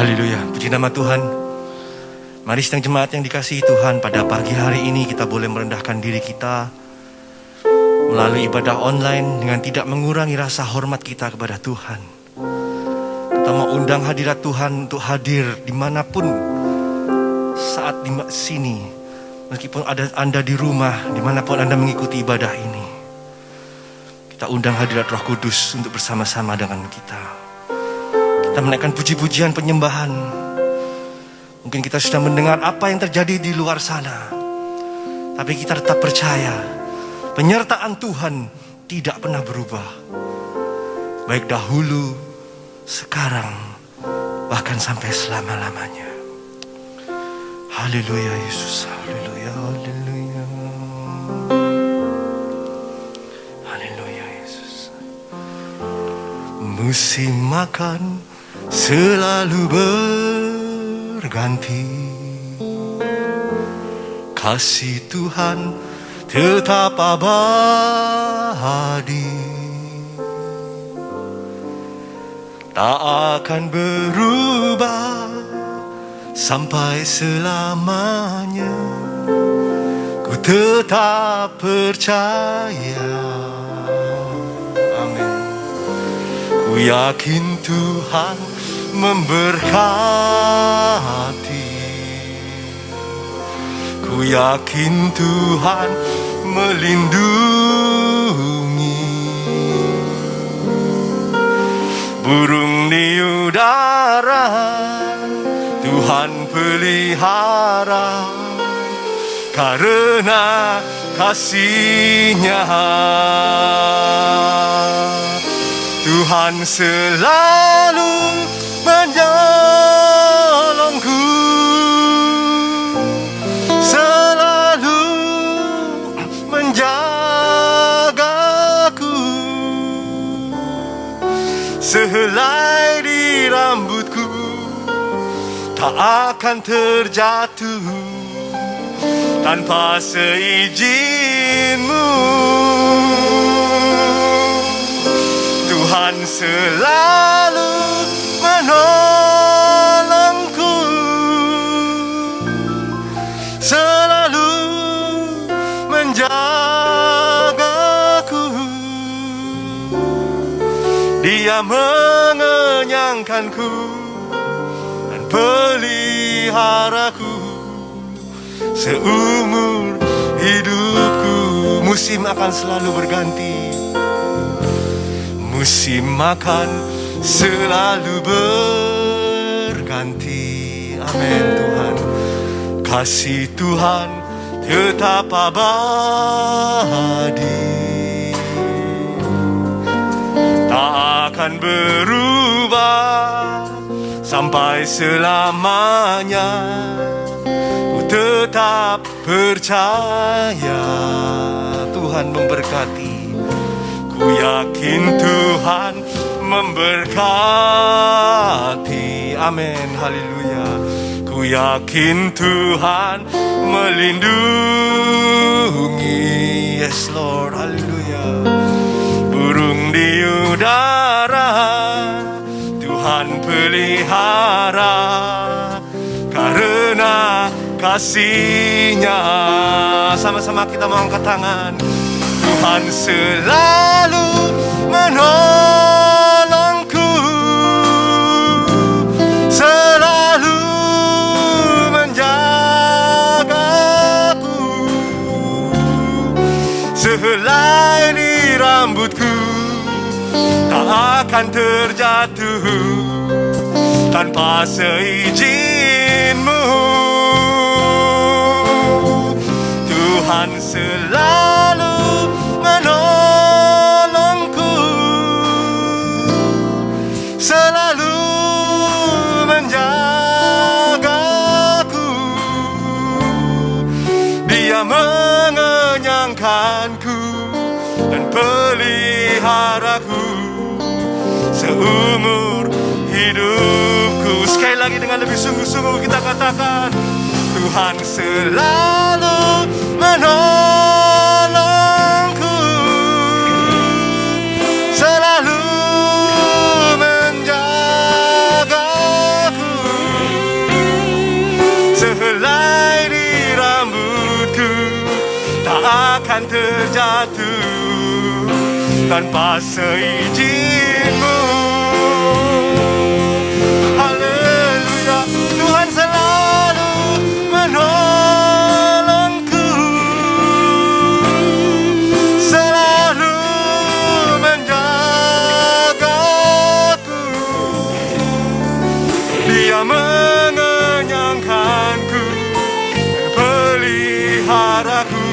Haleluya, puji nama Tuhan. Mari sedang jemaat yang dikasihi Tuhan, pada pagi hari ini kita boleh merendahkan diri kita melalui ibadah online dengan tidak mengurangi rasa hormat kita kepada Tuhan. Kita mau undang hadirat Tuhan untuk hadir dimanapun saat di sini. Meskipun ada Anda di rumah, dimanapun Anda mengikuti ibadah ini, kita undang hadirat Roh Kudus untuk bersama-sama dengan kita. Kita menaikkan puji-pujian penyembahan. Mungkin kita sudah mendengar apa yang terjadi di luar sana, tapi kita tetap percaya penyertaan Tuhan tidak pernah berubah. Baik dahulu, sekarang, bahkan sampai selama-lamanya. Haleluya Yesus, haleluya, haleluya. Haleluya Yesus. Musim makan selalu berganti, kasih Tuhan tetap abadi, tak akan berubah sampai selamanya. Ku tetap percaya, amin. Ku yakin Tuhan memberkati, ku yakin Tuhan melindungi. Burung di udara Tuhan pelihara, karena kasih-Nya Tuhan selalu menolongku, selalu menjagaku. Sehelai di rambutku tak akan terjatuh tanpa seizin-Mu. Tuhan selalu menolongku, selalu menjagaku. Dia mengenyangkanku dan peliharaku seumur hidupku. Musim akan selalu berganti, musim makan selalu berganti. Amin Tuhan. Kasih Tuhan tetap abadi, tak akan berubah sampai selamanya. Ku tetap percaya Tuhan memberkati. Ku yakin Tuhan memberkati. Amin, haleluya. Ku yakin Tuhan melindungi. Yes Lord, haleluya. Burung di udara Tuhan pelihara, karena kasih-Nya. Sama-sama kita mau angkat tangan. Tuhan selalu menolongku, selalu menjagaku. Sehelai di rambutku tak akan terjatuh tanpa seizin-Mu. Tuhan selalu menolongku, selalu menjagaku. Dia mengenyangkanku dan peliharaku seumur hidupku. Sekali lagi dengan lebih sungguh-sungguh kita katakan, Tuhan selalu menolongku, selalu menjagaku. akan terjatuh tanpa seizin-Mu. Haleluya, Tuhan selalu menolongku, selalu menjagaku. Dia mengenyangkanku dan peliharaku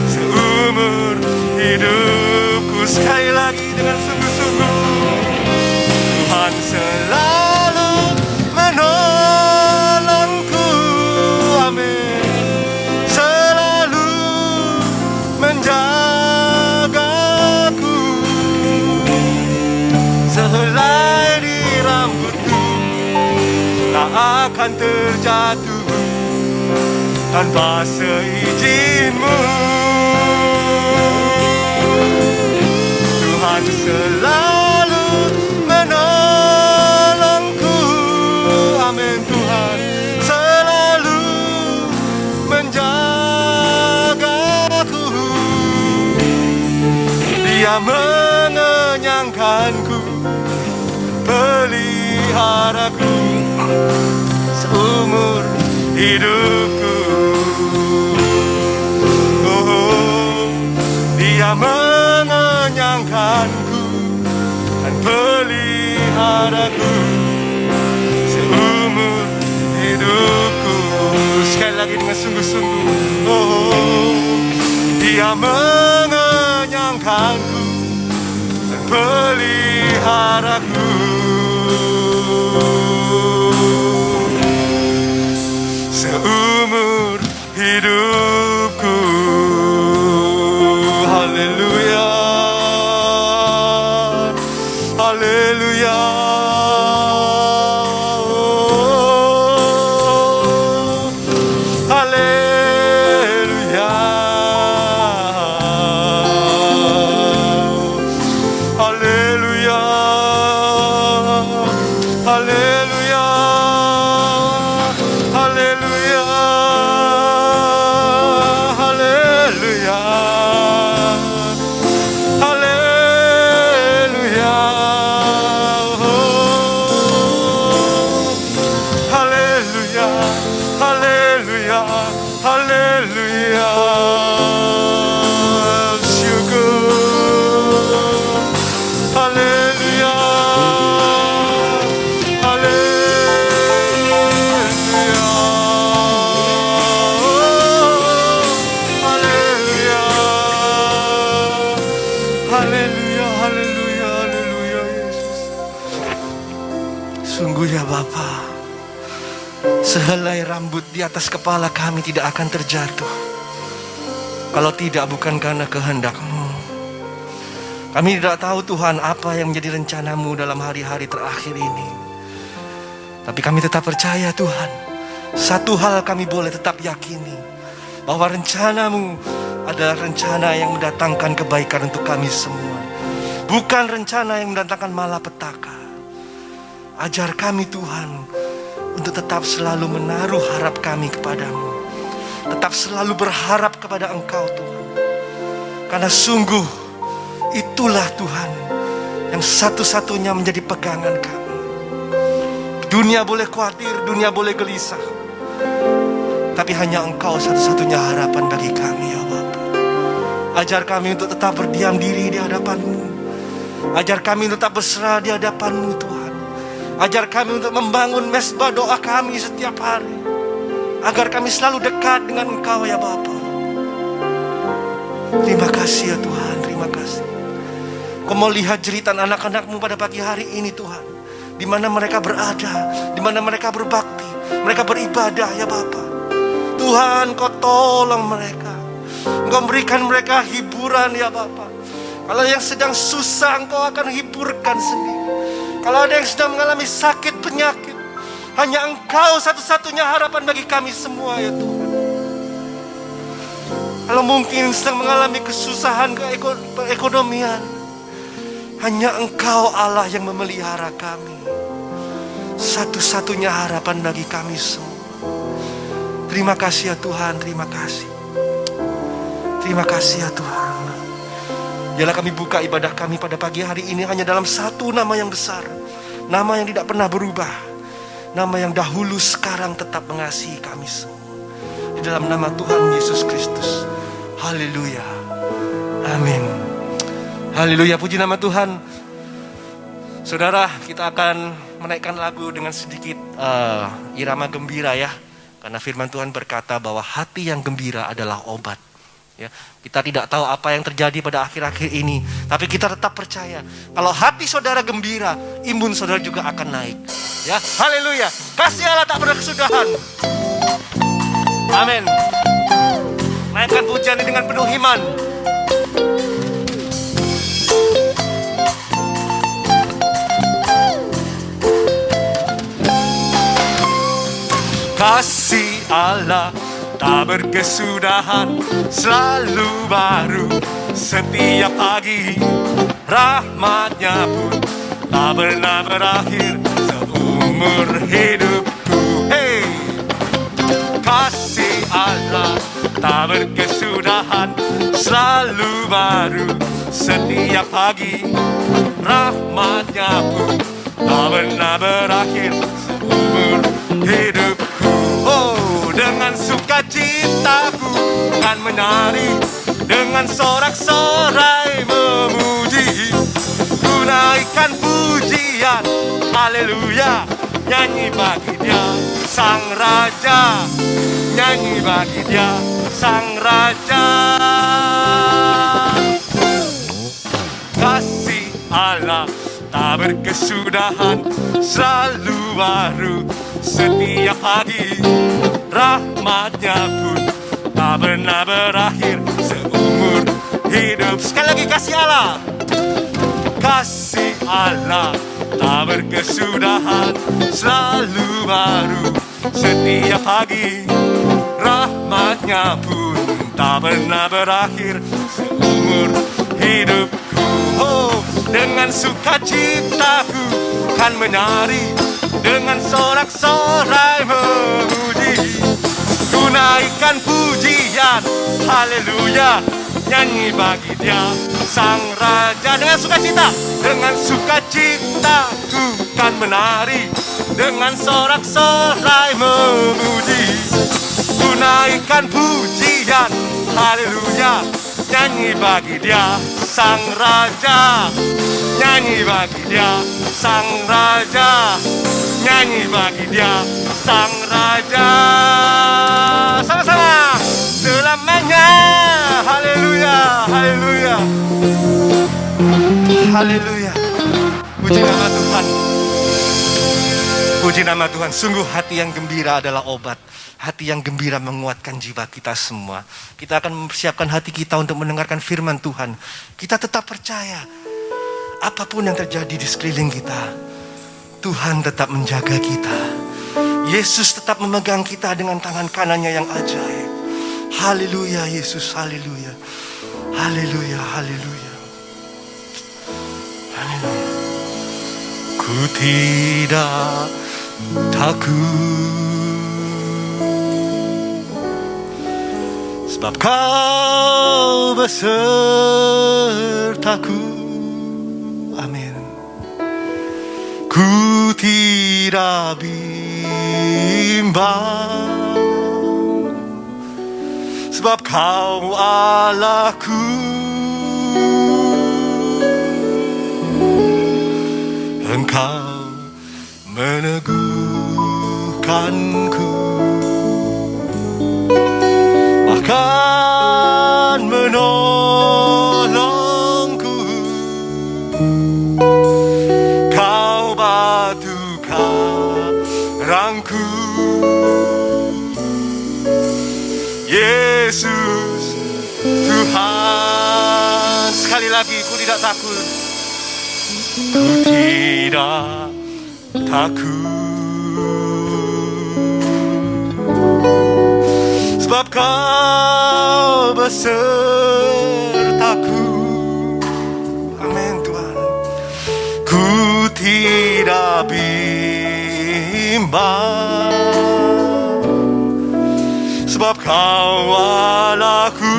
seumur hidupku. Sekali lagi dengan sungguh-sungguh, Tuhan selalu menolongku, amin, selalu menjagaku. Sehelai di rambutku tak akan terjatuh tanpa seizin-Mu. Tuhan selalu menolongku, amin. Tuhan selalu menjagaku. Dia mengenyangkanku, peliharaku seumur hidupku. Oh, Dia mengenyangkanku dan peliharaku seumur hidupku. Sekali lagi dengan sungguh-sungguh, oh, Dia mengenyangkanku dan peliharaku seumur hidupku. Haleluya, haleluya, oh, haleluya, haleluya, haleluya, haleluya, haleluya, haleluya, oh, haleluya, haleluya, haleluya. Syukur, haleluya, haleluya, haleluya, haleluya, haleluya, haleluya, Yesus. Sungguh ya Bapa, sehelai rambut di atas kepala kami tidak akan terjatuh kalau tidak bukan karena kehendak-Mu. Kami tidak tahu Tuhan apa yang menjadi rencana-Mu dalam hari-hari terakhir ini. Tapi kami tetap percaya Tuhan, satu hal kami boleh tetap yakini, bahwa rencana-Mu adalah rencana yang mendatangkan kebaikan untuk kami semua, bukan rencana yang mendatangkan malapetaka. Ajar kami Tuhan untuk tetap selalu menaruh harap kami kepadamu, tetap selalu berharap kepada Engkau Tuhan, karena sungguh itulah Tuhan yang satu-satunya menjadi pegangan kami. Dunia boleh khawatir, dunia boleh gelisah, tapi hanya Engkau satu-satunya harapan bagi kami ya Bapa. Ajar kami untuk tetap berdiam diri di hadapan-Mu. Ajar kami untuk tetap berserah di hadapan-Mu Tuhan. Ajar kami untuk membangun mesbah doa kami setiap hari, agar kami selalu dekat dengan Engkau ya Bapa. Terima kasih ya Tuhan, terima kasih. Kau mau lihat jeritan anak-anak-Mu pada pagi hari ini Tuhan, di mana mereka berada, di mana mereka berbakti, mereka beribadah ya Bapa. Tuhan, Kau tolong mereka, Engkau berikan mereka hiburan ya Bapa. Kalau yang sedang susah, Engkau akan hiburkan sendiri. Kalau ada yang sedang mengalami sakit, penyakit, hanya Engkau satu-satunya harapan bagi kami semua ya Tuhan. Kalau mungkin sedang mengalami kesusahan keekonomian, hanya Engkau Allah yang memelihara kami, satu-satunya harapan bagi kami semua. Terima kasih ya Tuhan, terima kasih. Terima kasih ya Tuhan. Biarlah kami buka ibadah kami pada pagi hari ini hanya dalam satu nama yang besar. Nama yang tidak pernah berubah. Nama yang dahulu sekarang tetap mengasihi kami semua. Di dalam nama Tuhan Yesus Kristus. Haleluya. Amin. Haleluya, puji nama Tuhan. Saudara, kita akan menaikkan lagu dengan sedikit irama gembira ya. Karena firman Tuhan berkata bahwa hati yang gembira adalah obat. Ya, kita tidak tahu apa yang terjadi pada akhir-akhir ini, tapi kita tetap percaya kalau hati saudara gembira, imun saudara juga akan naik. Ya, haleluya. Kasih Allah tak berkesudahan. Amin. Naikkan pujian ini dengan penuh iman. Kasih Allah tak berkesudahan, selalu baru setiap pagi. Rahmatnya pun tak pernah berakhir seumur hidupku. Hey, kasih Allah tak berkesudahan, selalu baru setiap pagi. Rahmatnya pun tak pernah berakhir seumur hidupku. Oh, dengan sukacitaku kan menari, dengan sorak-sorai memuji. Ku naikkan pujian, haleluya. Nyanyi bagi dia sang raja, nyanyi bagi dia sang raja. Kasih Allah tak berkesudahan, selalu baru setiap pagi. Rahmatnya pun tak pernah berakhir seumur hidup. Sekali lagi, kasih Allah. Kasih Allah tak berkesudahan, selalu baru setiap pagi. Rahmatnya pun tak pernah berakhir seumur hidupku. Oh, dengan sukacitaku kan menari, dengan sorak-sorai memuji. Ku naikkan pujian, haleluya. Nyanyi bagi dia sang raja. Dengan sukacita, dengan sukacita ku kan menari, dengan sorak-sorai memuji. Ku naikkan pujian, haleluya. Nyanyi bagi dia sang raja, nyanyi bagi dia sang raja, nyanyi bagi dia sang raja. Sama-sama selamanya. Haleluya, haleluya, haleluya. Puji nama Tuhan. Puji nama Tuhan. Sungguh hati yang gembira adalah obat. Hati yang gembira menguatkan jiwa kita semua. Kita akan mempersiapkan hati kita untuk mendengarkan firman Tuhan. Kita tetap percaya apapun yang terjadi di sekeliling kita, Tuhan tetap menjaga kita. Yesus tetap memegang kita dengan tangan kanannya yang ajaib. Haleluya Yesus, haleluya. Haleluya, haleluya. Haleluya. Ku tidak takut, sebab kau besertaku. Amin. Ku tidak bimbang, sebab kau Allahku. Engkau meneguhkanku, bahkan menolongku. Kau batu karangku, Yesus Tuhan. Sekali lagi, ku tidak takut. Ku tidak takut, sebab kau besertaku. Amin Tuhan. Ku tidak bimbang, sebab kau Allahku.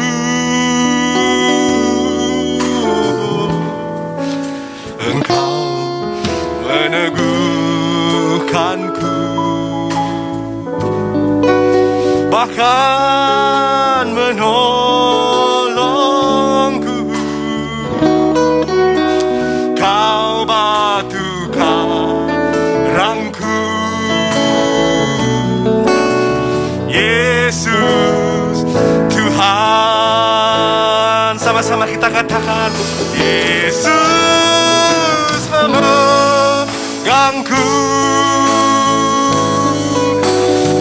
sama-sama kita katakan, Yesus memegangku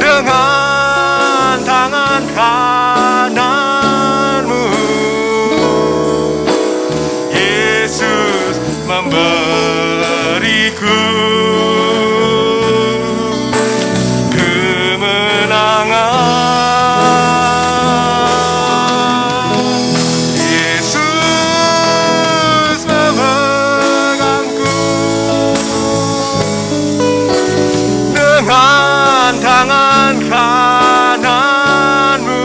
dengan tangan kananmu. Yesus memberiku kemenangan. Yesus memegangku dengan tangan kananmu.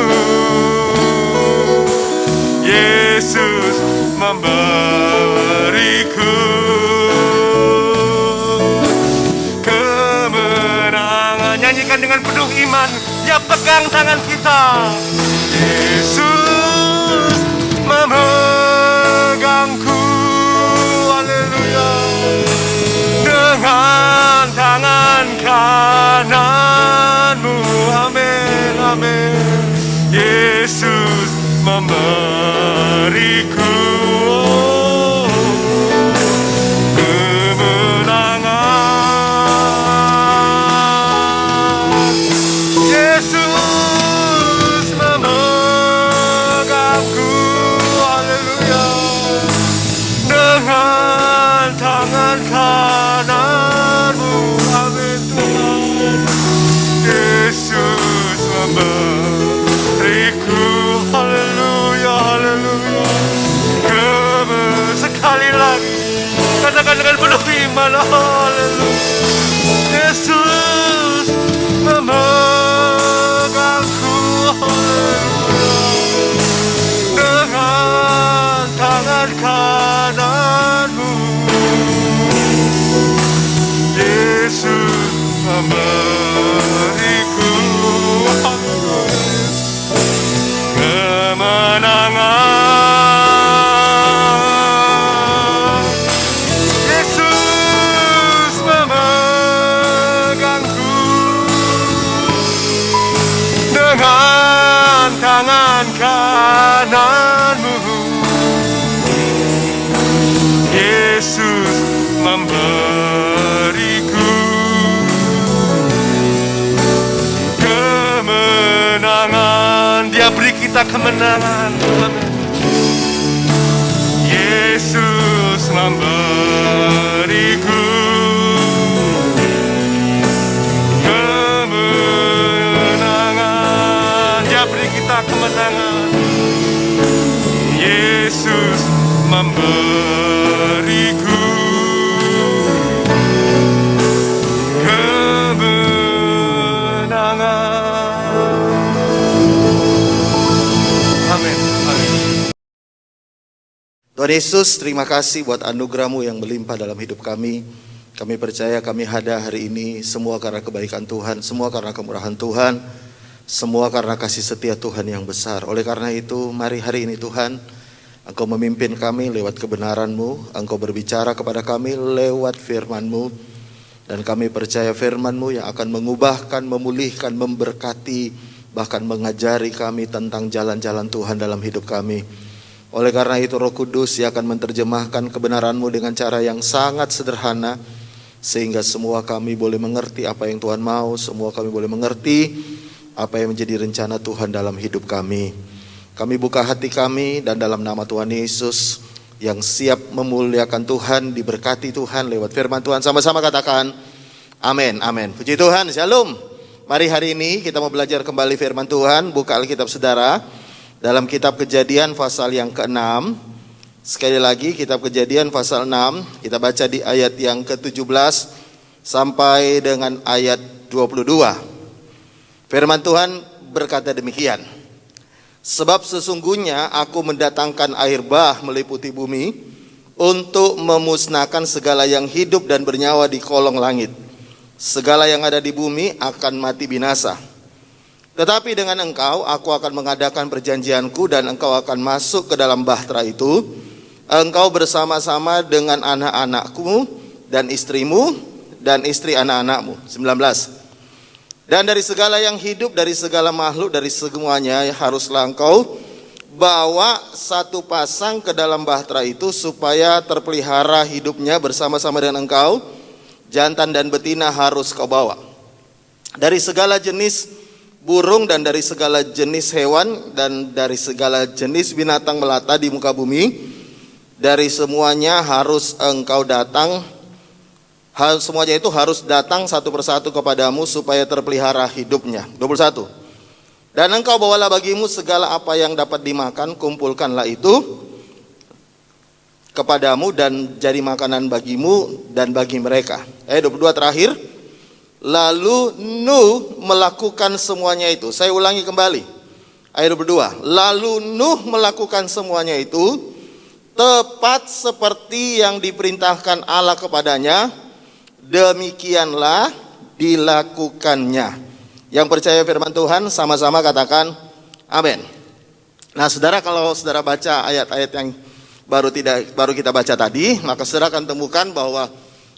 Yesus memberiku kemenangan. Nyanyikan dengan penuh iman, Dia pegang tangan kita. Yesus memegangku, haleluya, dengan tangan kananmu. Amin, amin. Yesus memberiku kemenangan. Yesus memegangku, haleluya, dengan tangan kananmu. Amin Tuhan. Yesus memberiku, haleluya, haleluya, sekali lagi katakan dengan penuh iman, haleluya. Yesus memegangku, haleluya, dengan tangan kananmu. Yesus memberiku kemenangan. Yesus memegangku dengan tangan kananmu. Yesus memberiku kemenangan. Dia beri kita kemenangan. Amin. Yesus memberiku kemenangan. Dia beri kita kemenangan. Yesus memberiku kemenangan. Amin. Amin. Tuhan Yesus, terima kasih buat anugerah-Mu yang melimpah dalam hidup kami. Kami percaya kami hadir hari ini semua karena kebaikan Tuhan, semua karena kemurahan Tuhan, semua karena kasih setia Tuhan yang besar. Oleh karena itu, mari hari ini Tuhan, Engkau memimpin kami lewat kebenaran-Mu, Engkau berbicara kepada kami lewat firman-Mu, dan kami percaya firman-Mu yang akan mengubahkan, memulihkan, memberkati, bahkan mengajari kami tentang jalan-jalan Tuhan dalam hidup kami. Oleh karena itu Roh Kudus yang akan menerjemahkan kebenaran-Mu dengan cara yang sangat sederhana, sehingga semua kami boleh mengerti apa yang Tuhan mau, semua kami boleh mengerti apa yang menjadi rencana Tuhan dalam hidup kami. Kami buka hati kami dan dalam nama Tuhan Yesus yang siap memuliakan Tuhan, diberkati Tuhan lewat firman Tuhan. Sama-sama katakan amin, amin. Puji Tuhan, shalom. Mari hari ini kita mau belajar kembali firman Tuhan. Buka Alkitab saudara dalam kitab Kejadian pasal yang ke-6. Sekali lagi kitab Kejadian pasal 6. Kita baca di ayat yang ke-17 sampai dengan ayat 22. Firman Tuhan berkata demikian. Sebab sesungguhnya aku mendatangkan air bah meliputi bumi untuk memusnahkan segala yang hidup dan bernyawa di kolong langit. Segala yang ada di bumi akan mati binasa. Tetapi dengan engkau aku akan mengadakan perjanjianku dan engkau akan masuk ke dalam bahtera itu. Engkau bersama-sama dengan anak-anakmu dan istrimu dan istri anak-anakmu. 19. Dan dari segala yang hidup, dari segala makhluk, dari semuanya haruslah engkau bawa satu pasang ke dalam bahtera itu supaya terpelihara hidupnya bersama-sama dengan engkau. Jantan dan betina harus kau bawa. Dari segala jenis burung dan dari segala jenis hewan dan dari segala jenis binatang melata di muka bumi, dari semuanya harus engkau datang. Semuanya itu harus datang satu persatu kepadamu supaya terpelihara hidupnya. 21. Dan engkau bawalah bagimu segala apa yang dapat dimakan, kumpulkanlah itu kepadamu dan jadi makanan bagimu dan bagi mereka. Ayat 22 terakhir. Lalu Nuh melakukan semuanya itu. Saya ulangi kembali. Ayat 22. Lalu Nuh melakukan semuanya itu tepat seperti yang diperintahkan Allah kepadanya. Demikianlah dilakukannya. Yang percaya firman Tuhan sama-sama katakan amin. Nah, saudara, kalau saudara baca ayat-ayat yang baru kita baca tadi, maka saudara akan temukan bahwa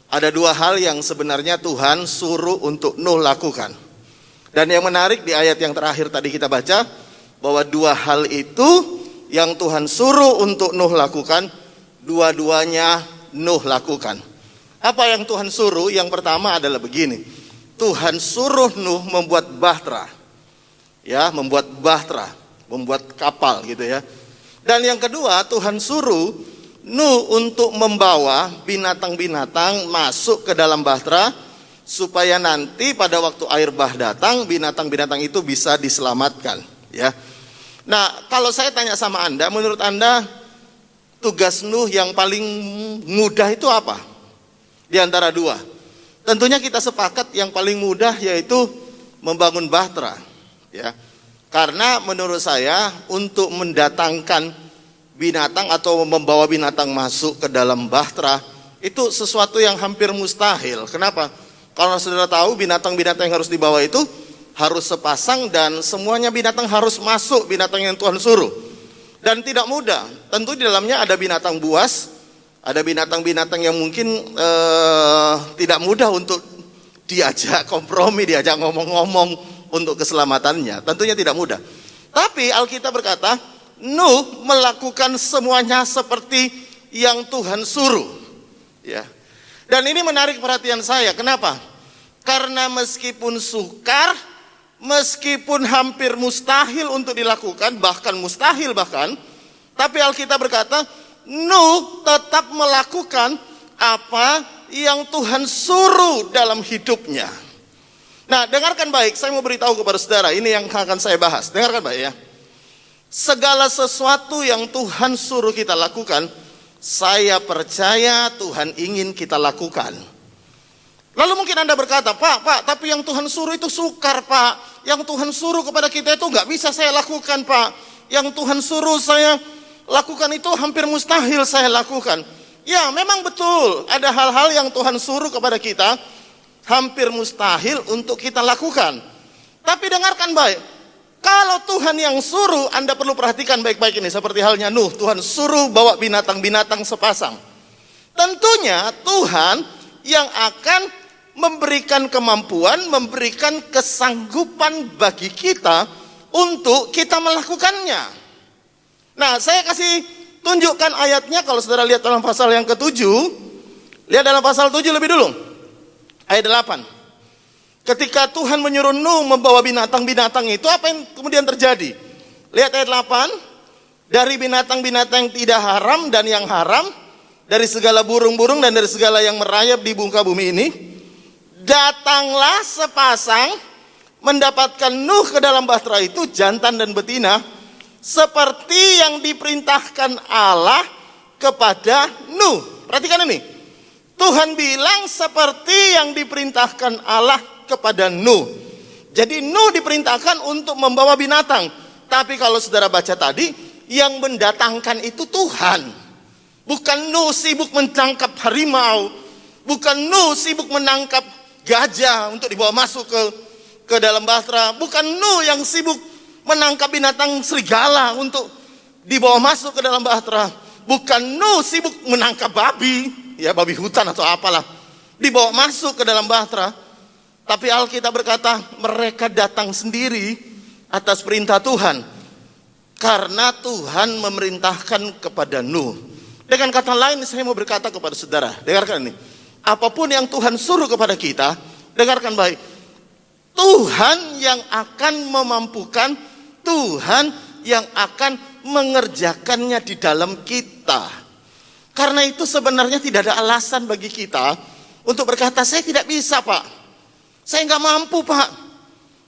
ada dua hal yang sebenarnya Tuhan suruh untuk Nuh lakukan. Dan yang menarik di ayat yang terakhir tadi kita baca, bahwa dua hal itu yang Tuhan suruh untuk Nuh lakukan, dua-duanya Nuh lakukan. Apa yang Tuhan suruh? Yang pertama adalah begini. Tuhan suruh Nuh membuat bahtera. Ya, membuat bahtera, membuat kapal gitu ya. Dan yang kedua, Tuhan suruh Nuh untuk membawa binatang-binatang masuk ke dalam bahtera supaya nanti pada waktu air bah datang, binatang-binatang itu bisa diselamatkan, ya. Nah, kalau saya tanya sama Anda, menurut Anda tugas Nuh yang paling mudah itu apa? Di antara dua. Tentunya kita sepakat yang paling mudah yaitu membangun bahtera, ya. Karena menurut saya untuk mendatangkan binatang atau membawa binatang masuk ke dalam bahtera itu sesuatu yang hampir mustahil. Kenapa? Kalau saudara tahu binatang-binatang yang harus dibawa itu harus sepasang dan semuanya binatang harus masuk, binatang yang Tuhan suruh. Dan tidak mudah. Tentu di dalamnya ada binatang buas, ada binatang-binatang yang mungkin tidak mudah untuk diajak kompromi, diajak ngomong-ngomong untuk keselamatannya. Tentunya tidak mudah. Tapi Alkitab berkata, Nuh melakukan semuanya seperti yang Tuhan suruh. Ya. Dan ini menarik perhatian saya. Kenapa? Karena meskipun sukar, meskipun hampir mustahil untuk dilakukan, bahkan mustahil bahkan, tapi Alkitab berkata, Nuh tetap melakukan apa yang Tuhan suruh dalam hidupnya. Nah, dengarkan baik, saya mau beritahu kepada saudara, ini yang akan saya bahas. Dengarkan baik ya. Segala sesuatu yang Tuhan suruh kita lakukan, saya percaya Tuhan ingin kita lakukan. Lalu mungkin Anda berkata, Pak, tapi yang Tuhan suruh itu sukar, Pak. Yang Tuhan suruh kepada kita itu nggak bisa saya lakukan, Pak. Yang Tuhan suruh saya lakukan itu hampir mustahil saya lakukan. Ya, memang betul. Ada hal-hal yang Tuhan suruh kepada kita hampir mustahil untuk kita lakukan. Tapi dengarkan baik. Kalau Tuhan yang suruh, Anda perlu perhatikan baik-baik ini. Seperti halnya Nuh, Tuhan suruh bawa binatang-binatang sepasang. Tentunya Tuhan yang akan memberikan kemampuan, memberikan kesanggupan bagi kita untuk kita melakukannya. Nah, saya kasih tunjukkan ayatnya kalau saudara lihat dalam pasal yang ke-7. Lihat dalam pasal 7 lebih dulu. Ayat 8. Ketika Tuhan menyuruh Nuh membawa binatang-binatang itu, apa yang kemudian terjadi? Lihat ayat 8. Dari binatang-binatang yang tidak haram dan yang haram, dari segala burung-burung dan dari segala yang merayap di muka bumi ini, datanglah sepasang mendapatkan Nuh ke dalam bahtera itu, jantan dan betina, seperti yang diperintahkan Allah kepada Nuh. Perhatikan ini. Tuhan bilang seperti yang diperintahkan Allah kepada Nuh. Jadi Nuh diperintahkan untuk membawa binatang. Tapi kalau saudara baca tadi, yang mendatangkan itu Tuhan. Bukan Nuh sibuk menangkap harimau. Bukan Nuh sibuk menangkap gajah untuk dibawa masuk ke dalam bahtera. Bukan Nuh yang sibuk menangkap binatang serigala untuk dibawa masuk ke dalam bahtera. Bukan Nuh sibuk menangkap babi, ya babi hutan atau apalah, dibawa masuk ke dalam bahtera. Tapi Alkitab berkata mereka datang sendiri atas perintah Tuhan. Karena Tuhan memerintahkan kepada Nuh. Dengan kata lain saya mau berkata kepada saudara, dengarkan ini. Apapun yang Tuhan suruh kepada kita, dengarkan baik. Tuhan yang akan memampukan, Tuhan yang akan mengerjakannya di dalam kita. Karena itu sebenarnya tidak ada alasan bagi kita untuk berkata, saya tidak bisa Pak, saya nggak mampu Pak,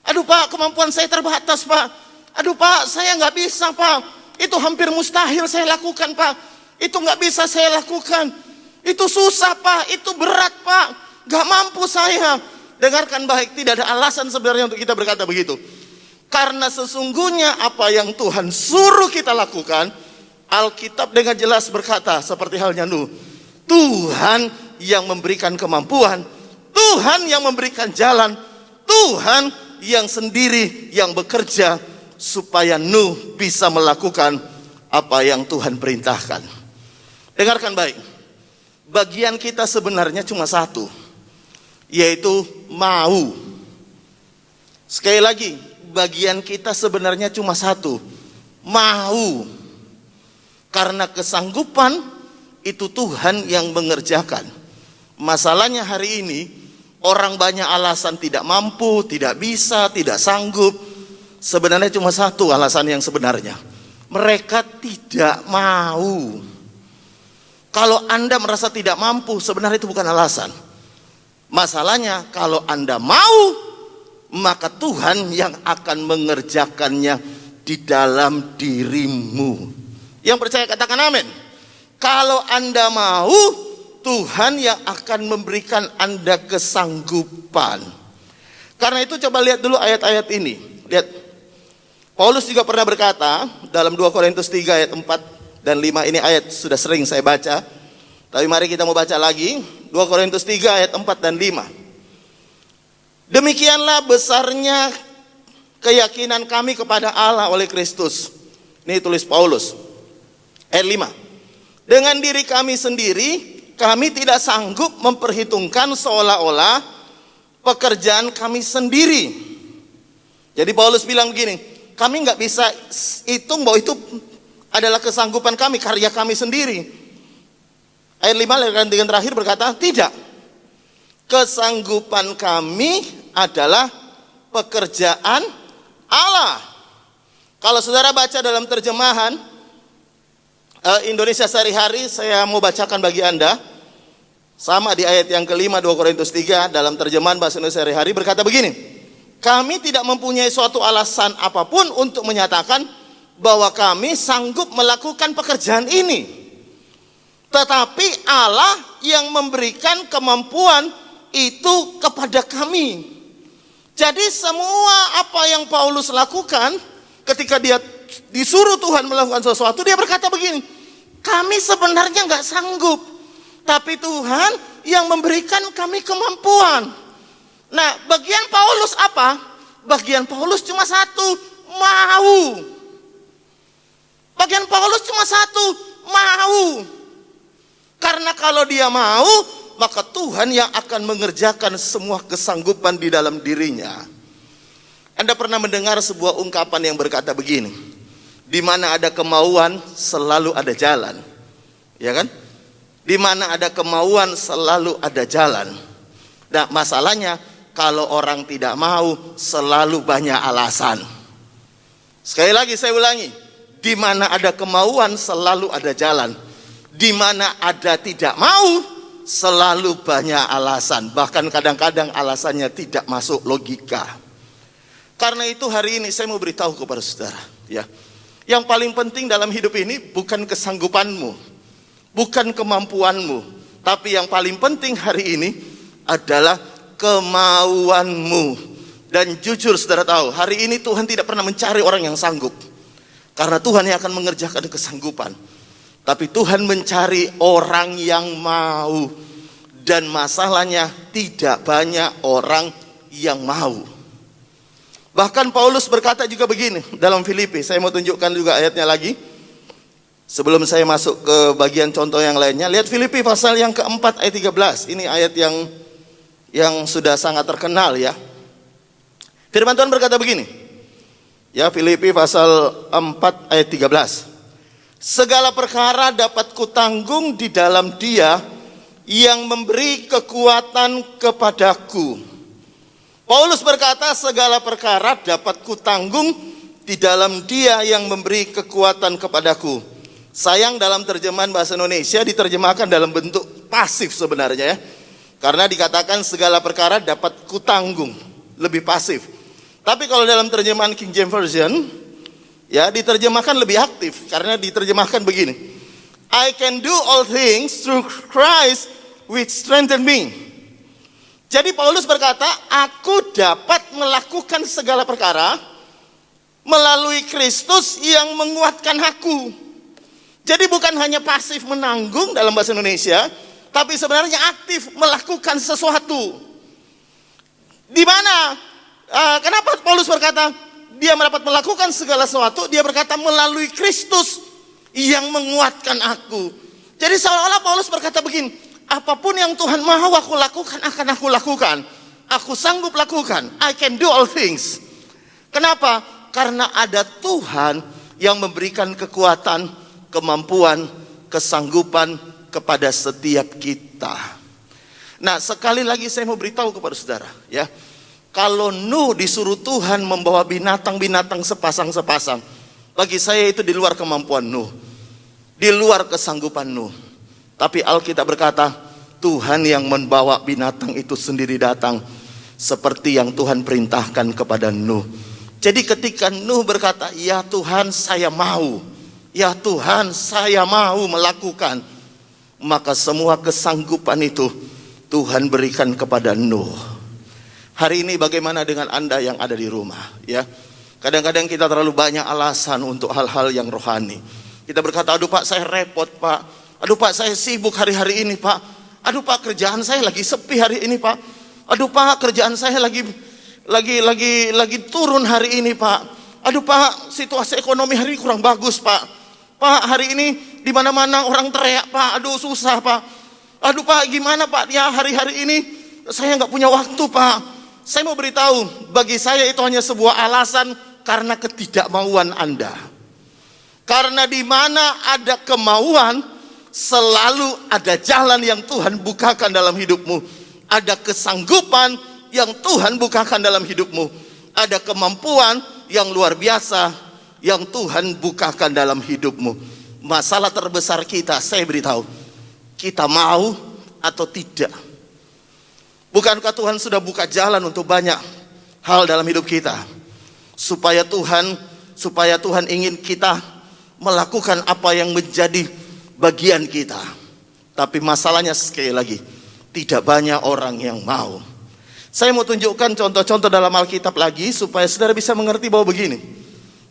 aduh Pak kemampuan saya terbatas Pak, aduh Pak saya nggak bisa Pak, itu hampir mustahil saya lakukan Pak, itu nggak bisa saya lakukan, itu susah Pak, itu berat Pak, nggak mampu saya. Dengarkan baik, tidak ada alasan sebenarnya untuk kita berkata begitu. Karena sesungguhnya apa yang Tuhan suruh kita lakukan, Alkitab dengan jelas berkata seperti halnya Nuh, Tuhan yang memberikan kemampuan, Tuhan yang memberikan jalan, Tuhan yang sendiri yang bekerja supaya Nuh bisa melakukan apa yang Tuhan perintahkan. Dengarkan baik, bagian kita sebenarnya cuma satu, yaitu mau. Sekali lagi, bagian kita sebenarnya cuma satu, mau. Karena kesanggupan itu Tuhan yang mengerjakan. Masalahnya hari ini orang banyak alasan tidak mampu, tidak bisa, tidak sanggup. Sebenarnya cuma satu alasan yang sebenarnya, mereka tidak mau. Kalau Anda merasa tidak mampu, sebenarnya itu bukan alasan. Masalahnya kalau Anda mau, maka Tuhan yang akan mengerjakannya di dalam dirimu. Yang percaya katakan amin. Kalau Anda mau, Tuhan yang akan memberikan Anda kesanggupan. Karena itu coba lihat dulu ayat-ayat ini. Lihat, Paulus juga pernah berkata dalam 2 Korintus 3 ayat 4 dan 5. Ini ayat sudah sering saya baca, tapi mari kita mau baca lagi. 2 Korintus 3 ayat 4 dan 5. Demikianlah besarnya keyakinan kami kepada Allah oleh Kristus. Ini tulis Paulus. Ayat 5. Dengan diri kami sendiri, kami tidak sanggup memperhitungkan seolah-olah pekerjaan kami sendiri. Jadi Paulus bilang begini, kami nggak bisa hitung bahwa itu adalah kesanggupan kami, karya kami sendiri. Ayat 5 dengan terakhir berkata, tidak. Kesanggupan kami adalah pekerjaan Allah. Kalau saudara baca dalam terjemahan Indonesia sehari-hari, saya mau bacakan bagi Anda. Sama di ayat yang kelima 2 Korintus 3 dalam terjemahan bahasa Indonesia sehari-hari berkata begini. Kami tidak mempunyai suatu alasan apapun untuk menyatakan bahwa kami sanggup melakukan pekerjaan ini. Tetapi Allah yang memberikan kemampuan itu kepada kami. Jadi semua apa yang Paulus lakukan ketika dia disuruh Tuhan melakukan sesuatu, dia berkata begini, kami sebenarnya nggak sanggup, tapi Tuhan yang memberikan kami kemampuan. Nah, bagian Paulus apa? Bagian Paulus cuma satu, mau. Bagian Paulus cuma satu, mau. Karena kalau dia mau, maka Tuhan yang akan mengerjakan semua kesanggupan di dalam dirinya. Anda pernah mendengar sebuah ungkapan yang berkata begini, di mana ada kemauan selalu ada jalan. Ya kan? Di mana ada kemauan selalu ada jalan. Nah, masalahnya kalau orang tidak mau selalu banyak alasan. Sekali lagi saya ulangi, di mana ada kemauan selalu ada jalan. Di mana ada tidak mau selalu banyak alasan. Bahkan kadang-kadang alasannya tidak masuk logika. Karena itu hari ini saya mau beritahu kepada saudara, ya. Yang paling penting dalam hidup ini bukan kesanggupanmu, bukan kemampuanmu, tapi yang paling penting hari ini adalah kemauanmu. Dan jujur saudara tahu, hari ini Tuhan tidak pernah mencari orang yang sanggup, karena Tuhan yang akan mengerjakan kesanggupan. Tapi Tuhan mencari orang yang mau. Dan masalahnya tidak banyak orang yang mau. Bahkan Paulus berkata juga begini dalam Filipi. Saya mau tunjukkan juga ayatnya lagi sebelum saya masuk ke bagian contoh yang lainnya. Lihat Filipi pasal yang keempat ayat 13. Ini ayat yang sudah sangat terkenal ya. Firman Tuhan berkata begini, Ya, Filipi pasal 4 ayat 13. Segala perkara dapat kutanggung di dalam Dia yang memberi kekuatan kepadaku. Paulus berkata, segala perkara dapat kutanggung di dalam Dia yang memberi kekuatan kepadaku. Sayang dalam terjemahan bahasa Indonesia diterjemahkan dalam bentuk pasif sebenarnya ya. Karena dikatakan segala perkara dapat kutanggung, lebih pasif. Tapi kalau dalam terjemahan King James Version, ya diterjemahkan lebih aktif. Karena diterjemahkan begini, I can do all things through Christ which strengthen me. Jadi Paulus berkata, aku dapat melakukan segala perkara melalui Kristus yang menguatkan aku. Jadi bukan hanya pasif menanggung dalam bahasa Indonesia, tapi sebenarnya aktif melakukan sesuatu. Di mana? Kenapa Paulus berkata dia dapat melakukan segala sesuatu? Dia berkata melalui Kristus yang menguatkan aku. Jadi seolah-olah Paulus berkata begini, apapun yang Tuhan mau aku lakukan, akan aku lakukan. Aku sanggup lakukan. I can do all things. Kenapa? Karena ada Tuhan yang memberikan kekuatan, kemampuan, kesanggupan kepada setiap kita. Nah, sekali lagi saya mau beritahu kepada saudara, ya. Kalau Nuh disuruh Tuhan membawa binatang-binatang sepasang-sepasang, bagi saya itu di luar kemampuan Nuh, di luar kesanggupan Nuh. Tapi Alkitab berkata, Tuhan yang membawa binatang itu sendiri datang, seperti yang Tuhan perintahkan kepada Nuh. Jadi ketika Nuh berkata, ya Tuhan saya mau, ya Tuhan saya mau melakukan, maka semua kesanggupan itu Tuhan berikan kepada Nuh. Hari ini bagaimana dengan Anda yang ada di rumah, ya? Kadang-kadang kita terlalu banyak alasan untuk hal-hal yang rohani. Kita berkata, aduh Pak saya repot Pak, aduh Pak saya sibuk hari-hari ini Pak, aduh Pak kerjaan saya lagi sepi hari ini Pak, aduh Pak kerjaan saya lagi turun hari ini Pak, aduh Pak situasi ekonomi hari ini kurang bagus Pak, Pak hari ini di mana-mana orang teriak Pak, aduh susah Pak, aduh Pak gimana Pak, ya hari-hari ini saya nggak punya waktu Pak. Saya mau beritahu, bagi saya itu hanya sebuah alasan karena ketidakmauan Anda. Karena di mana ada kemauan, selalu ada jalan yang Tuhan bukakan dalam hidupmu. Ada kesanggupan yang Tuhan bukakan dalam hidupmu. Ada kemampuan yang luar biasa yang Tuhan bukakan dalam hidupmu. Masalah terbesar kita, saya beritahu, kita mau atau tidak. Bukankah Tuhan sudah buka jalan untuk banyak hal dalam hidup kita, supaya Tuhan ingin kita melakukan apa yang menjadi bagian kita. Tapi masalahnya sekali lagi, tidak banyak orang yang mau. Saya mau tunjukkan contoh-contoh dalam Alkitab lagi, supaya saudara bisa mengerti bahwa begini,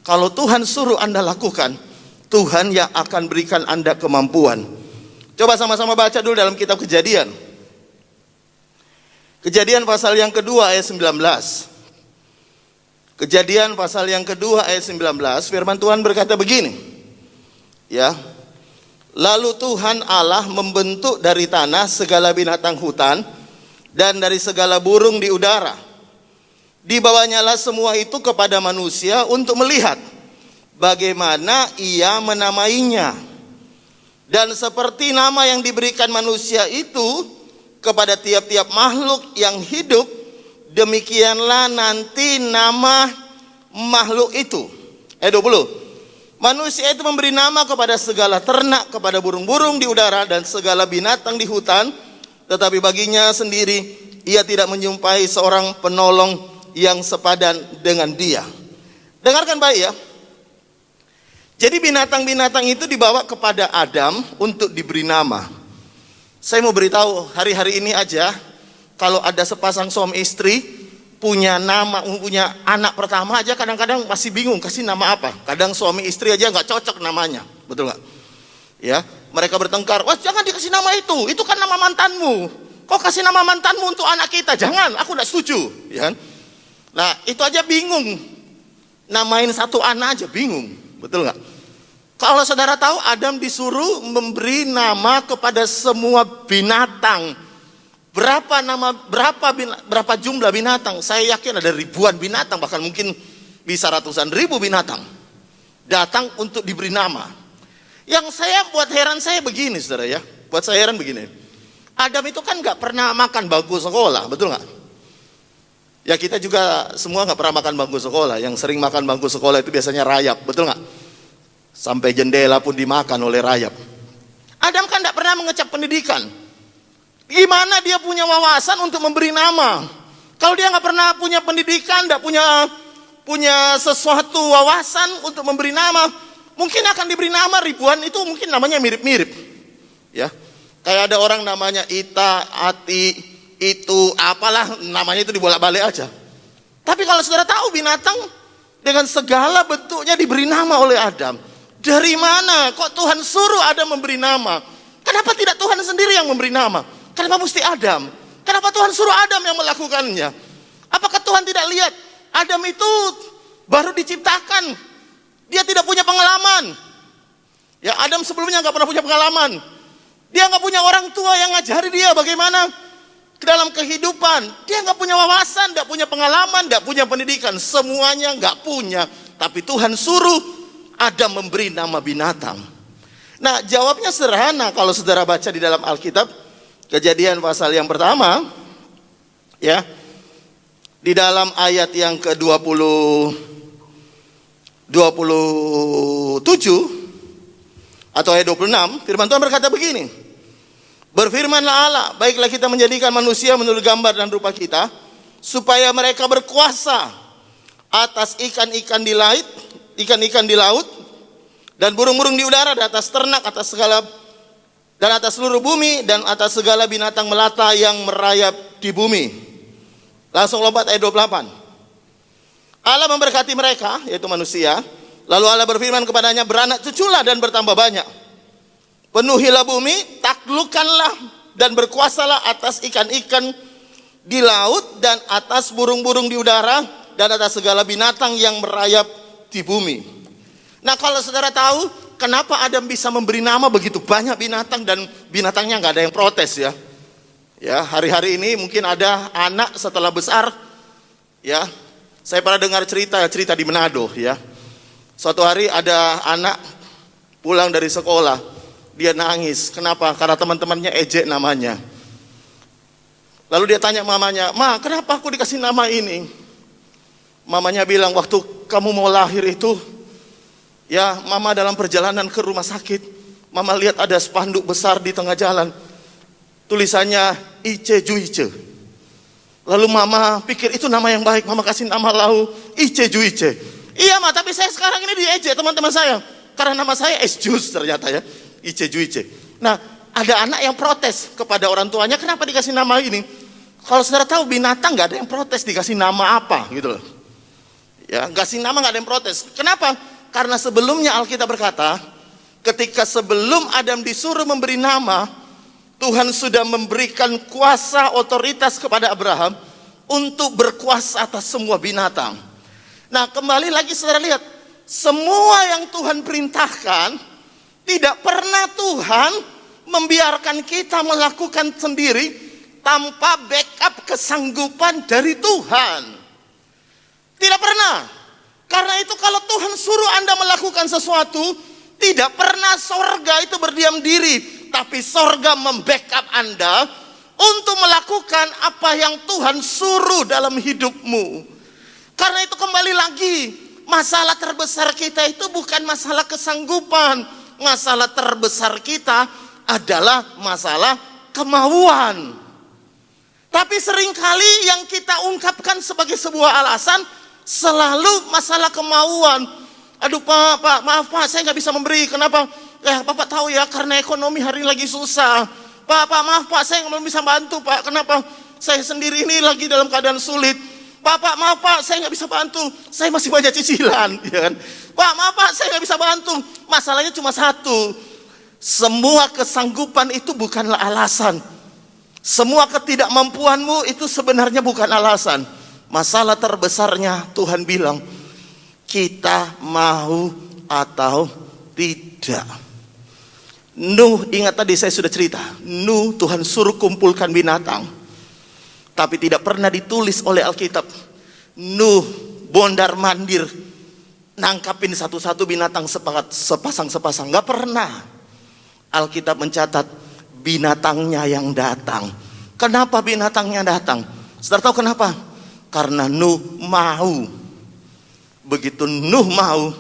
kalau Tuhan suruh Anda lakukan, Tuhan yang akan berikan Anda kemampuan. Coba sama-sama baca dulu dalam kitab Kejadian. Kejadian pasal yang kedua ayat 19. Kejadian pasal yang kedua ayat 19, firman Tuhan berkata begini. Ya. Lalu Tuhan Allah membentuk dari tanah segala binatang hutan dan dari segala burung di udara. Dibawanyalah semua itu kepada manusia untuk melihat bagaimana ia menamainya. Dan seperti nama yang diberikan manusia itu kepada tiap-tiap makhluk yang hidup, demikianlah nanti nama makhluk itu. Ayat 20. Manusia itu memberi nama kepada segala ternak, kepada burung-burung di udara dan segala binatang di hutan, tetapi baginya sendiri ia tidak menjumpai seorang penolong yang sepadan dengan dia. Dengarkan baik ya. Jadi binatang-binatang itu dibawa kepada Adam untuk diberi nama. Saya mau beritahu, hari-hari ini aja, kalau ada sepasang suami istri punya anak pertama aja, kadang-kadang masih bingung kasih nama apa. Kadang suami istri aja nggak cocok namanya, betul nggak? Ya, mereka bertengkar. Wah, jangan dikasih nama itu kan nama mantanmu. Kok kasih nama mantanmu untuk anak kita? Jangan, aku nggak setuju. Ya. Nah, itu aja bingung. Namain satu anak aja bingung, betul nggak? Kalau saudara tahu, Adam disuruh memberi nama kepada semua binatang. Berapa jumlah binatang? Saya yakin ada ribuan binatang, bahkan mungkin bisa ratusan ribu binatang datang untuk diberi nama. Yang saya buat heran saya begini, saudara ya. Buat saya heran begini. Adam itu kan nggak pernah makan bangku sekolah, betul nggak? Ya kita juga semua nggak pernah makan bangku sekolah. Yang sering makan bangku sekolah itu biasanya rayap, betul nggak? Sampai jendela pun dimakan oleh rayap. Adam kan nggak pernah mengecap pendidikan. Gimana dia punya wawasan untuk memberi nama? Kalau dia nggak pernah punya pendidikan, nggak punya sesuatu wawasan untuk memberi nama, mungkin akan diberi nama ribuan, itu mungkin namanya mirip-mirip. Ya, kayak ada orang namanya Ita, Ati, itu apalah namanya itu dibolak-balik aja. Tapi kalau saudara tahu binatang dengan segala bentuknya diberi nama oleh Adam. Dari mana kok Tuhan suruh Adam memberi nama? Kenapa tidak Tuhan sendiri yang memberi nama? Kenapa mesti Adam? Kenapa Tuhan suruh Adam yang melakukannya? Apakah Tuhan tidak lihat Adam itu baru diciptakan, dia tidak punya pengalaman? Ya, Adam sebelumnya nggak pernah punya pengalaman. Dia nggak punya orang tua yang ngajari dia bagaimana dalam kehidupan. Dia nggak punya wawasan, nggak punya pengalaman, nggak punya pendidikan. Semuanya nggak punya. Tapi Tuhan suruh Adam memberi nama binatang. Nah, jawabnya sederhana kalau saudara baca di dalam Alkitab, Kejadian pasal yang pertama, ya, di dalam ayat yang ke-27 atau ayat 26, firman Tuhan berkata begini. Berfirmanlah Allah, baiklah kita menjadikan manusia menurut gambar dan rupa kita, supaya mereka berkuasa atas ikan-ikan di laut dan burung-burung di udara, dan atas ternak, atas seluruh bumi, dan atas segala binatang melata yang merayap di bumi. Langsung lompat ayat 28. Allah memberkati mereka, yaitu manusia. Lalu Allah berfirman kepadanya, beranak cuculah dan bertambah banyak. Penuhilah bumi, taklukkanlah dan berkuasalah atas ikan-ikan di laut dan atas burung-burung di udara dan atas segala binatang yang merayap di bumi. Nah, kalau saudara tahu kenapa Adam bisa memberi nama begitu banyak binatang dan binatangnya nggak ada yang protes ya. Ya, hari-hari ini mungkin ada anak setelah besar, ya. Saya pernah dengar cerita di Manado ya. Suatu hari ada anak pulang dari sekolah, dia nangis. Kenapa? Karena teman-temannya ejek namanya. Lalu dia tanya mamanya, "Ma, kenapa aku dikasih nama ini?" Mamanya bilang, "Waktu kamu mau lahir itu, ya, mama dalam perjalanan ke rumah sakit, mama lihat ada spanduk besar di tengah jalan. Tulisannya Ice Juice. Lalu mama pikir itu nama yang baik, mama kasih nama lau Ice Juice. Iya ma, tapi saya sekarang ini diejek teman-teman saya, karena nama saya Es Jus ternyata ya, Ice Juice. Nah, ada anak yang protes kepada orang tuanya, kenapa dikasih nama ini? Kalau saudara tahu binatang nggak ada yang protes dikasih nama apa gitu loh. Ya, kasih nama nggak ada yang protes. Kenapa? Karena sebelumnya Alkitab berkata, ketika sebelum Adam disuruh memberi nama, Tuhan sudah memberikan kuasa otoritas kepada Abraham untuk berkuasa atas semua binatang. Nah, kembali lagi saudara lihat, semua yang Tuhan perintahkan, tidak pernah Tuhan membiarkan kita melakukan sendiri tanpa backup kesanggupan dari Tuhan. Tidak pernah. Karena itu kalau Tuhan suruh Anda melakukan sesuatu, tidak pernah sorga itu berdiam diri, tapi sorga membackup Anda untuk melakukan apa yang Tuhan suruh dalam hidupmu. Karena itu kembali lagi, masalah terbesar kita itu bukan masalah kesanggupan. Masalah terbesar kita adalah masalah kemauan. Tapi seringkali yang kita ungkapkan sebagai sebuah alasan selalu masalah kemauan. Aduh pak, maaf pak, saya nggak bisa memberi. Kenapa? Bapak tahu ya, karena ekonomi hari ini lagi susah. Pak, maaf pak, saya nggak bisa bantu pak. Kenapa? Saya sendiri ini lagi dalam keadaan sulit. Pak, maaf pak, saya nggak bisa bantu. Saya masih banyak cicilan, ya kan? Pak, maaf pak, saya nggak bisa bantu. Masalahnya cuma satu. Semua kesanggupan itu bukanlah alasan. Semua ketidakmampuanmu itu sebenarnya bukan alasan. Masalah terbesarnya Tuhan bilang, kita mau atau tidak. Nuh, ingat tadi saya sudah cerita, Nuh Tuhan suruh kumpulkan binatang, tapi tidak pernah ditulis oleh Alkitab Nuh mondar-mandir nangkapin satu-satu binatang sepasang-sepasang. Nggak pernah. Alkitab mencatat binatangnya yang datang. Kenapa binatangnya datang? Saudara tahu kenapa? Karena Nuh mau. Begitu Nuh mau,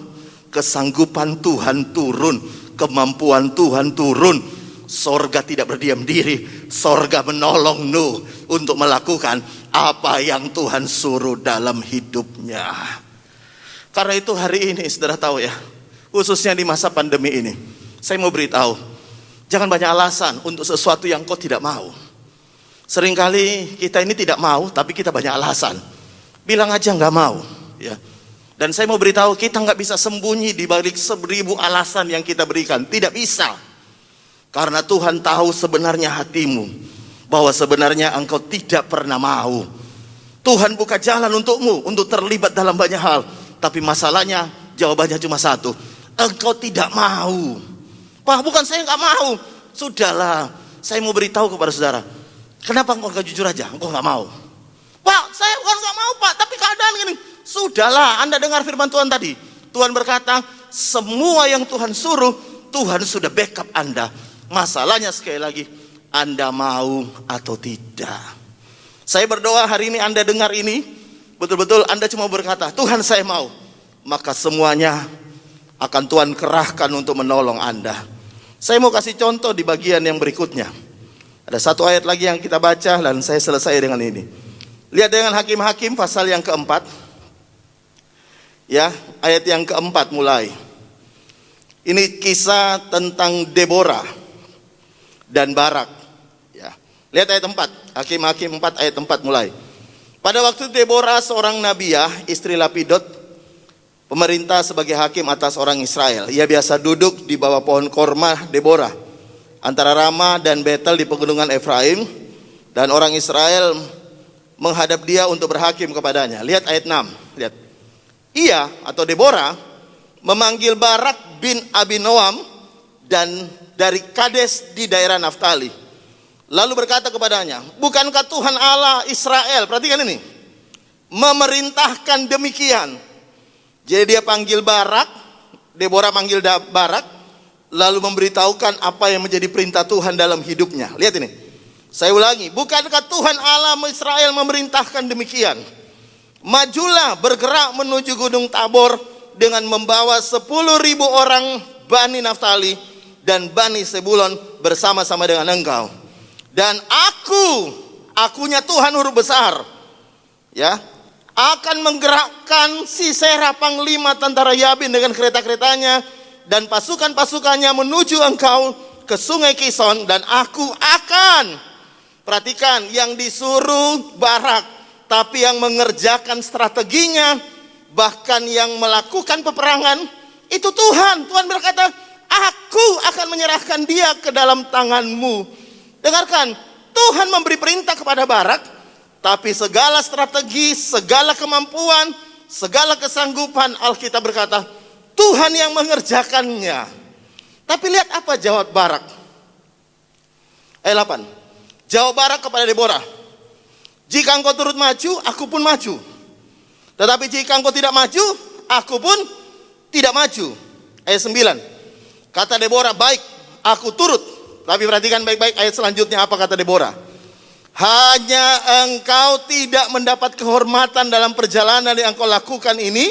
kesanggupan Tuhan turun, kemampuan Tuhan turun. Sorga tidak berdiam diri, sorga menolong Nuh untuk melakukan apa yang Tuhan suruh dalam hidupnya. Karena itu hari ini saudara tahu ya, khususnya di masa pandemi ini, saya mau beritahu, jangan banyak alasan untuk sesuatu yang kau tidak mau. Seringkali kita ini tidak mau, tapi kita banyak alasan. Bilang aja nggak mau, ya. Dan saya mau beritahu, kita nggak bisa sembunyi di balik 1000 alasan yang kita berikan. Tidak bisa. Karena Tuhan tahu sebenarnya hatimu, bahwa sebenarnya engkau tidak pernah mau. Tuhan buka jalan untukmu untuk terlibat dalam banyak hal. Tapi masalahnya, jawabannya cuma satu. Engkau tidak mau. Pak, bukan saya nggak mau. Sudahlah, saya mau beritahu kepada saudara. Kenapa engkau nggak jujur aja? Engkau nggak mau. Pak, saya bukan nggak mau Pak, tapi keadaan gini. Sudahlah, Anda dengar firman Tuhan tadi. Tuhan berkata, semua yang Tuhan suruh, Tuhan sudah backup Anda. Masalahnya sekali lagi, Anda mau atau tidak. Saya berdoa hari ini Anda dengar ini, betul-betul Anda cuma berkata, Tuhan saya mau. Maka semuanya akan Tuhan kerahkan untuk menolong Anda. Saya mau kasih contoh di bagian yang berikutnya. Ada satu ayat lagi yang kita baca dan saya selesai dengan ini. Lihat dengan Hakim-Hakim pasal yang keempat. Ya, ayat yang keempat mulai. Ini kisah tentang Deborah dan Barak. Ya. Lihat ayat 4. Hakim-Hakim 4 ayat 4 mulai. Pada waktu Deborah seorang nabiah, istri Lapidot, pemerintah sebagai hakim atas orang Israel. Ia biasa duduk di bawah pohon korma Deborah antara Rama dan Betel di pegunungan Efraim, dan orang Israel menghadap dia untuk berhakim kepadanya. Lihat ayat 6. Lihat. Ia atau Deborah memanggil Barak bin Abinoam dan dari Kades di daerah Naftali. Lalu berkata kepadanya, bukankah Tuhan Allah Israel, perhatikan ini, memerintahkan demikian. Jadi dia panggil Barak, Deborah panggil Barak, lalu memberitahukan apa yang menjadi perintah Tuhan dalam hidupnya. Lihat ini, saya ulangi, bukankah Tuhan Allah Israel memerintahkan demikian? Majulah bergerak menuju Gunung Tabor dengan membawa 10.000 orang Bani Naftali dan Bani Sebulon bersama-sama dengan engkau. Dan akunya Tuhan huruf besar, ya, akan menggerakkan Sisera panglima tentara Yabin dengan kereta-keretanya dan pasukan-pasukannya menuju engkau ke sungai Kison, dan aku akan, perhatikan, yang disuruh Barak, tapi yang mengerjakan strateginya, bahkan yang melakukan peperangan, itu Tuhan. Tuhan berkata, aku akan menyerahkan dia ke dalam tanganmu. Dengarkan, Tuhan memberi perintah kepada Barak, tapi segala strategi, segala kemampuan, segala kesanggupan, Alkitab berkata, Tuhan yang mengerjakannya. Tapi lihat apa jawab Barak. Ayat 8. Jawab Barak kepada Deborah, jika engkau turut maju, aku pun maju. Tetapi jika engkau tidak maju, aku pun tidak maju. Ayat 9. Kata Deborah, baik, aku turut. Tapi perhatikan baik-baik ayat selanjutnya, apa kata Deborah. Hanya engkau tidak mendapat kehormatan dalam perjalanan yang engkau lakukan ini,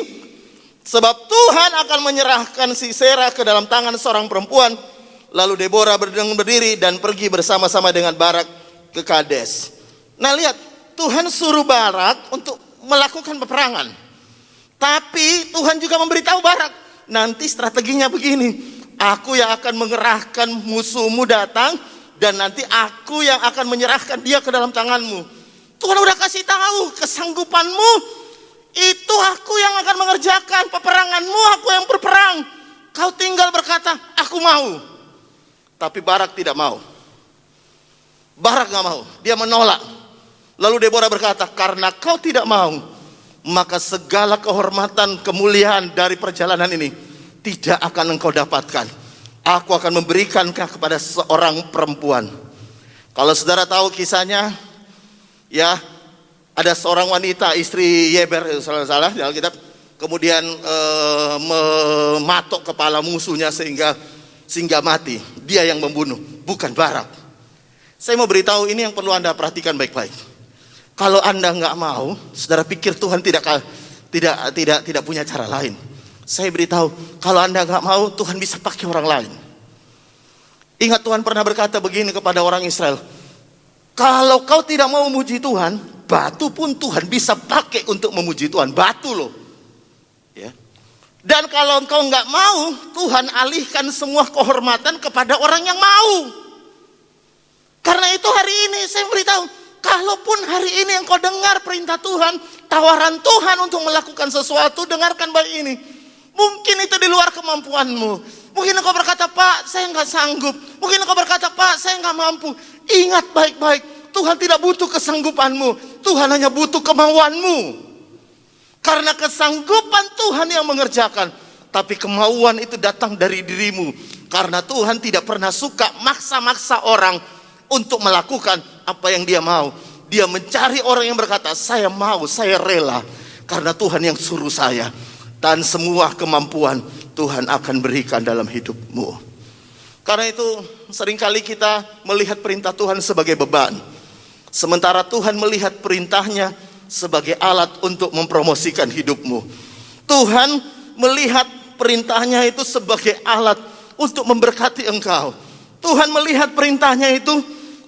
sebab Tuhan akan menyerahkan Sisera ke dalam tangan seorang perempuan. Lalu Deborah berdiri dan pergi bersama-sama dengan Barak ke Kades. Nah lihat, Tuhan suruh Barak untuk melakukan peperangan. Tapi Tuhan juga memberitahu Barak, nanti strateginya begini. Aku yang akan mengerahkan musuhmu datang, dan nanti aku yang akan menyerahkan dia ke dalam tanganmu. Tuhan udah kasih tahu, kesanggupanmu itu aku yang akan mengerjakan, peperanganmu aku yang berperang. Kau tinggal berkata, aku mau. Tapi Barak tidak mau. Barak gak mau, dia menolak. Lalu Deborah berkata, karena kau tidak mau, maka segala kehormatan, kemuliaan dari perjalanan ini tidak akan engkau dapatkan. Aku akan memberikan kepada seorang perempuan. Kalau saudara tahu kisahnya, ya, Ada seorang wanita, istri Yeber, salah di Alkitab, kemudian mematok kepala musuhnya sehingga mati. Dia yang membunuh, bukan Barak. Saya mau beritahu ini yang perlu Anda perhatikan baik-baik. Kalau Anda nggak mau, saudara pikir Tuhan tidak punya cara lain. Saya beritahu, kalau Anda nggak mau, Tuhan bisa pakai orang lain. Ingat Tuhan pernah berkata begini kepada orang Israel, kalau kau tidak mau memuji Tuhan, batu pun Tuhan bisa pakai untuk memuji Tuhan. Batu loh. Ya. Dan kalau engkau nggak mau, Tuhan alihkan semua kehormatan kepada orang yang mau. Karena itu hari ini saya beritahu, kalaupun hari ini engkau dengar perintah Tuhan, tawaran Tuhan untuk melakukan sesuatu, dengarkan baik ini. Mungkin itu di luar kemampuanmu. Mungkin engkau berkata, Pak, saya nggak sanggup. Mungkin engkau berkata, Pak, saya nggak mampu. Ingat baik-baik, Tuhan tidak butuh kesanggupanmu. Tuhan hanya butuh kemauanmu. Karena kesanggupan Tuhan yang mengerjakan. Tapi kemauan itu datang dari dirimu. Karena Tuhan tidak pernah suka maksa-maksa orang untuk melakukan apa yang dia mau. Dia mencari orang yang berkata, saya mau, saya rela. Karena Tuhan yang suruh saya. Dan semua kemampuan Tuhan akan berikan dalam hidupmu. Karena itu seringkali kita melihat perintah Tuhan sebagai beban. Sementara Tuhan melihat perintahnya sebagai alat untuk mempromosikan hidupmu. Tuhan melihat perintahnya itu sebagai alat untuk memberkati engkau. Tuhan melihat perintahnya itu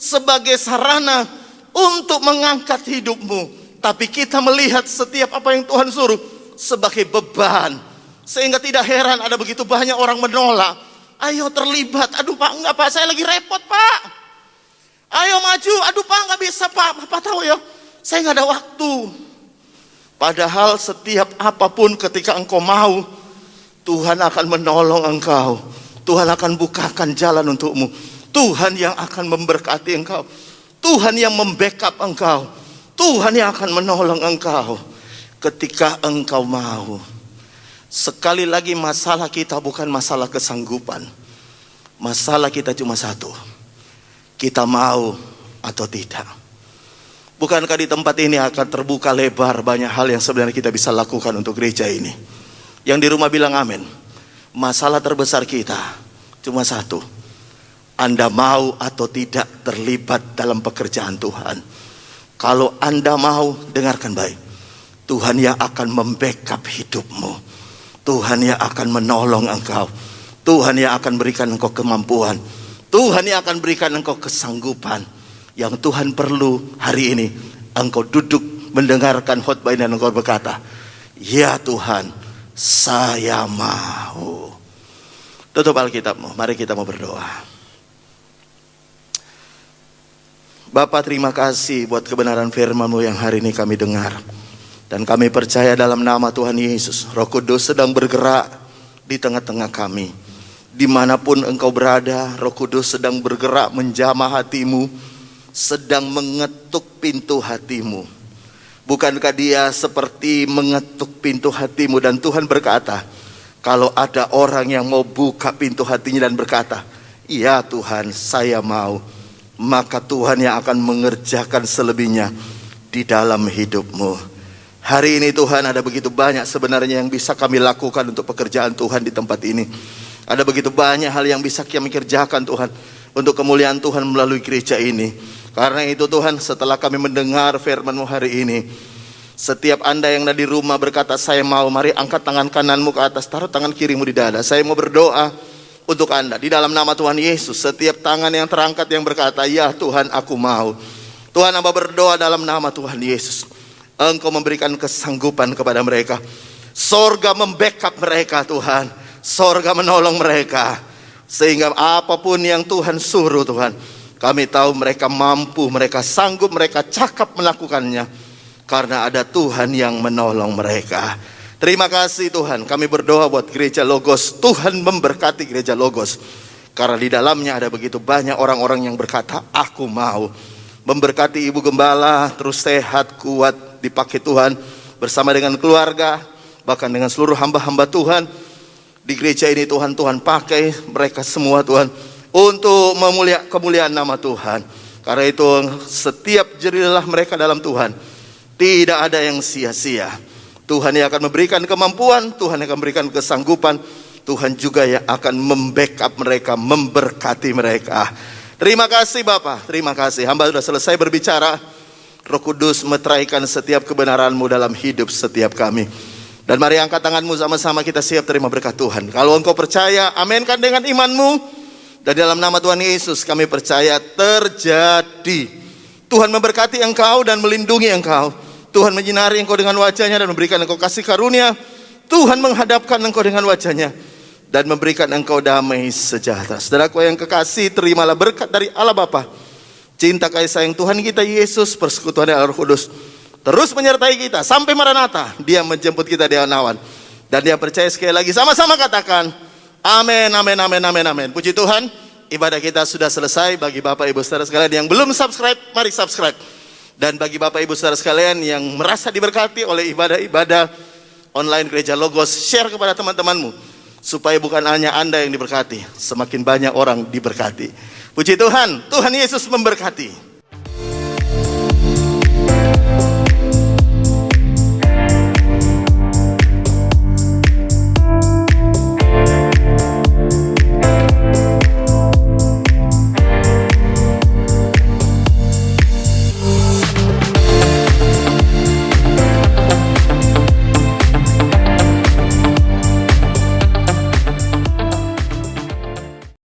sebagai sarana untuk mengangkat hidupmu. Tapi kita melihat setiap apa yang Tuhan suruh sebagai beban. Sehingga tidak heran ada begitu banyak orang menolak. Ayo terlibat, aduh Pak, enggak Pak, saya lagi repot Pak. Ayo maju, aduh Pak, enggak bisa Pak. Bapak tahu ya, saya enggak ada waktu. Padahal setiap apapun ketika engkau mau, Tuhan akan menolong engkau. Tuhan akan bukakan jalan untukmu. Tuhan yang akan memberkati engkau. Tuhan yang membackup engkau. Tuhan yang akan menolong engkau ketika engkau mau. Sekali lagi masalah kita bukan masalah kesanggupan. Masalah kita cuma satu. Kita mau atau tidak. Bukankah di tempat ini akan terbuka lebar banyak hal yang sebenarnya kita bisa lakukan untuk gereja ini. Yang di rumah bilang amin. Masalah terbesar kita cuma satu. Anda mau atau tidak terlibat dalam pekerjaan Tuhan. Kalau Anda mau, dengarkan baik. Tuhan yang akan membackup hidupmu. Tuhan yang akan menolong engkau. Tuhan yang akan berikan engkau kemampuan. Tuhan yang akan berikan engkau kesanggupan. Yang Tuhan perlu hari ini, engkau duduk mendengarkan khotbah ini dan engkau berkata, ya Tuhan, saya mau. Tutup Alkitabmu, mari kita mau berdoa. Bapa, terima kasih buat kebenaran firman-Mu yang hari ini kami dengar. Dan kami percaya dalam nama Tuhan Yesus, Roh Kudus sedang bergerak di tengah-tengah kami. Dimanapun engkau berada, Roh Kudus sedang bergerak menjamah hatimu, sedang mengetuk pintu hatimu. Bukankah dia seperti mengetuk pintu hatimu dan Tuhan berkata, kalau ada orang yang mau buka pintu hatinya dan berkata, ya Tuhan, saya mau, maka Tuhan yang akan mengerjakan selebihnya di dalam hidupmu. Hari ini Tuhan, ada begitu banyak sebenarnya yang bisa kami lakukan untuk pekerjaan Tuhan di tempat ini. Ada begitu banyak hal yang bisa kami kerjakan Tuhan, untuk kemuliaan Tuhan melalui gereja ini. Karena itu Tuhan, setelah kami mendengar firman-Mu hari ini, setiap Anda yang ada di rumah berkata, saya mau, mari angkat tangan kananmu ke atas, taruh tangan kirimu di dada. Saya mau berdoa untuk Anda di dalam nama Tuhan Yesus. Setiap tangan yang terangkat yang berkata, ya Tuhan, aku mau. Tuhan, hamba berdoa dalam nama Tuhan Yesus. Engkau memberikan kesanggupan kepada mereka. Sorga membackup mereka Tuhan. Sorga menolong mereka. Sehingga apapun yang Tuhan suruh Tuhan, kami tahu mereka mampu, mereka sanggup, mereka cakap melakukannya. Karena ada Tuhan yang menolong mereka. Terima kasih Tuhan. Kami berdoa buat gereja Logos. Tuhan memberkati gereja Logos. Karena di dalamnya ada begitu banyak orang-orang yang berkata, aku mau. Memberkati Ibu Gembala terus sehat, kuat, dipakai Tuhan bersama dengan keluarga, bahkan dengan seluruh hamba-hamba Tuhan di gereja ini. Tuhan pakai mereka semua Tuhan untuk kemuliaan nama Tuhan. Karena itu setiap jerilah mereka dalam Tuhan, Tidak ada yang sia-sia. Tuhan yang akan memberikan kemampuan, Tuhan yang akan memberikan kesanggupan, Tuhan juga yang akan membackup mereka, memberkati mereka. Terima kasih Bapak, terima kasih. Hamba sudah selesai berbicara. Roh Kudus meteraikan setiap kebenaran-Mu dalam hidup setiap kami. Dan mari angkat tanganmu sama-sama, kita siap terima berkat Tuhan. Kalau engkau percaya, aminkan dengan imanmu. Dan dalam nama Tuhan Yesus kami percaya terjadi. Tuhan memberkati engkau dan melindungi engkau. Tuhan menyinari engkau dengan wajahnya dan memberikan engkau kasih karunia. Tuhan menghadapkan engkau dengan wajahnya dan memberikan engkau damai sejahtera. Saudaraku yang kekasih, terimalah berkat dari Allah Bapa, cinta kasih sayang Tuhan kita Yesus, persekutuan dari Roh Kudus terus menyertai kita sampai Maranatha. Dia menjemput kita di awan. Dan dia percaya, sekali lagi sama-sama katakan amin, amin, amin, amin, amin. Puji Tuhan, ibadah kita sudah selesai. Bagi Bapak Ibu Saudara sekalian yang belum subscribe, mari subscribe. Dan bagi Bapak Ibu Saudara sekalian yang merasa diberkati oleh ibadah-ibadah online Gereja Logos, share kepada teman-temanmu, supaya bukan hanya Anda yang diberkati, semakin banyak orang diberkati. Puji Tuhan, Tuhan Yesus memberkati.